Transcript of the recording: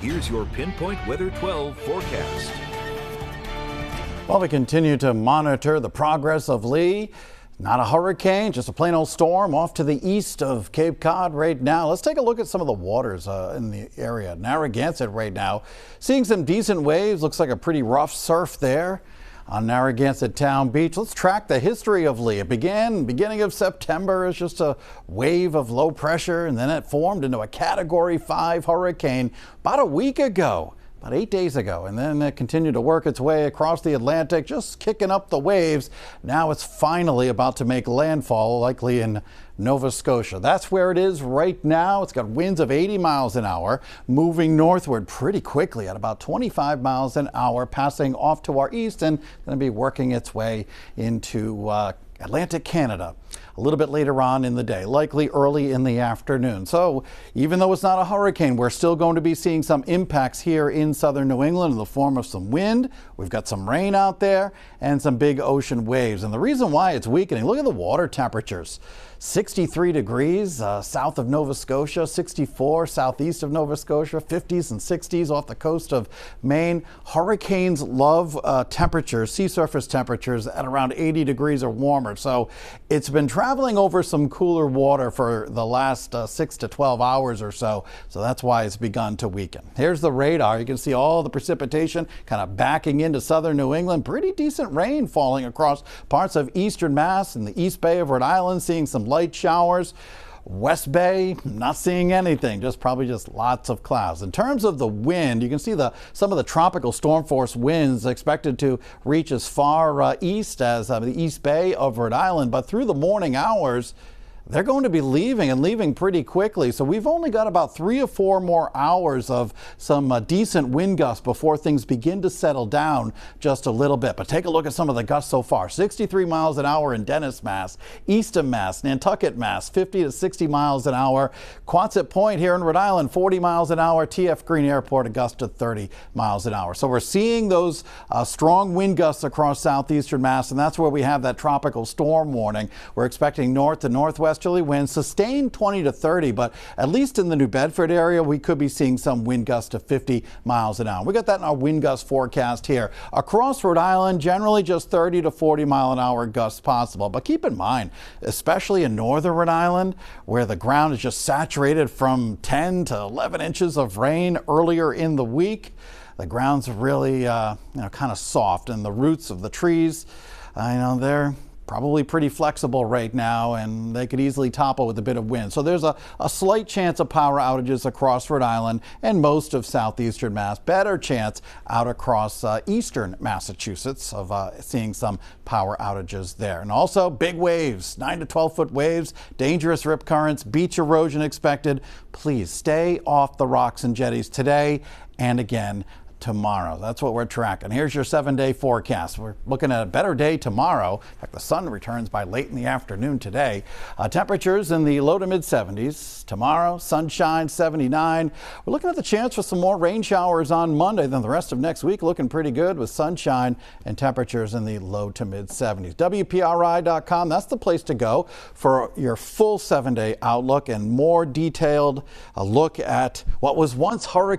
Here's your Pinpoint Weather 12 forecast. Well, we continue to monitor the progress of Lee. Not a hurricane, just a plain old storm off to the east of Cape Cod right now. Let's take a look at some of the waters in the area. Narragansett right now, seeing some decent waves. Looks like a pretty rough surf there on Narragansett Town Beach. Let's track the history of Lee. It began beginning of September as just a wave of low pressure, and then it formed into a Category 5 hurricane about a week ago. About 8 days ago, and then it continued to work its way across the Atlantic, just kicking up the waves. Now it's finally about to make landfall, likely in Nova Scotia. That's where it is right now. It's got winds of 80 miles an hour, moving northward pretty quickly at about 25 miles an hour, passing off to our east and going to be working its way into Atlantic Canada a little bit later on in the day, likely early in the afternoon. So even though it's not a hurricane, we're still going to be seeing some impacts here in southern New England in the form of some wind. We've got some rain out there and some big ocean waves. And the reason why it's weakening, look at the water temperatures. 63 degrees south of Nova Scotia, 64 southeast of Nova Scotia, 50s and 60s off the coast of Maine. Hurricanes love temperatures, sea surface temperatures at around 80 degrees or warmer. So it's been traveling over some cooler water for the last 6 to 12 hours or so. So that's why it's begun to weaken. Here's the radar. You can see all the precipitation kind of backing into southern New England. Pretty decent rain falling across parts of eastern Mass and the East Bay of Rhode Island, seeing some light showers. West Bay, not seeing anything, probably just lots of clouds. In terms of the wind, you can see some of the tropical storm force winds expected to reach as far east as the East Bay of Rhode Island, but through the morning hours, they're going to be leaving pretty quickly. So we've only got about 3 or 4 more hours of some decent wind gusts before things begin to settle down just a little bit. But take a look at some of the gusts so far. 63 miles an hour in Dennis, Mass, Easton, Mass, Nantucket, Mass, 50 to 60 miles an hour. Quonset Point here in Rhode Island, 40 miles an hour. TF Green Airport, a gust to 30 miles an hour. So we're seeing those strong wind gusts across southeastern Mass, and that's where we have that tropical storm warning. We're expecting north to northwesterly winds, sustained 20 to 30, but at least in the New Bedford area, we could be seeing some wind gusts to 50 miles an hour. We got that in our wind gust forecast here. Across Rhode Island, generally just 30 to 40 mile an hour gusts possible. But keep in mind, especially in northern Rhode Island, where the ground is just saturated from 10 to 11 inches of rain earlier in the week, the ground's really kind of soft, and the roots of the trees, they're probably pretty flexible right now, and they could easily topple with a bit of wind. So there's a slight chance of power outages across Rhode Island and most of southeastern Mass. Better chance out across eastern Massachusetts of seeing some power outages there. And also big waves, 9 to 12 foot waves, dangerous rip currents, beach erosion expected. Please stay off the rocks and jetties today and again tomorrow. That's what we're tracking. Here's your 7-day forecast. We're looking at a better day tomorrow. In fact, the sun returns by late in the afternoon today. Temperatures in the low to mid 70s. Tomorrow, sunshine, 79. We're looking at the chance for some more rain showers on Monday. Then the rest of next week looking pretty good with sunshine and temperatures in the low to mid 70s. WPRI.com, that's the place to go for your full 7-day outlook and more detailed look at what was once hurricane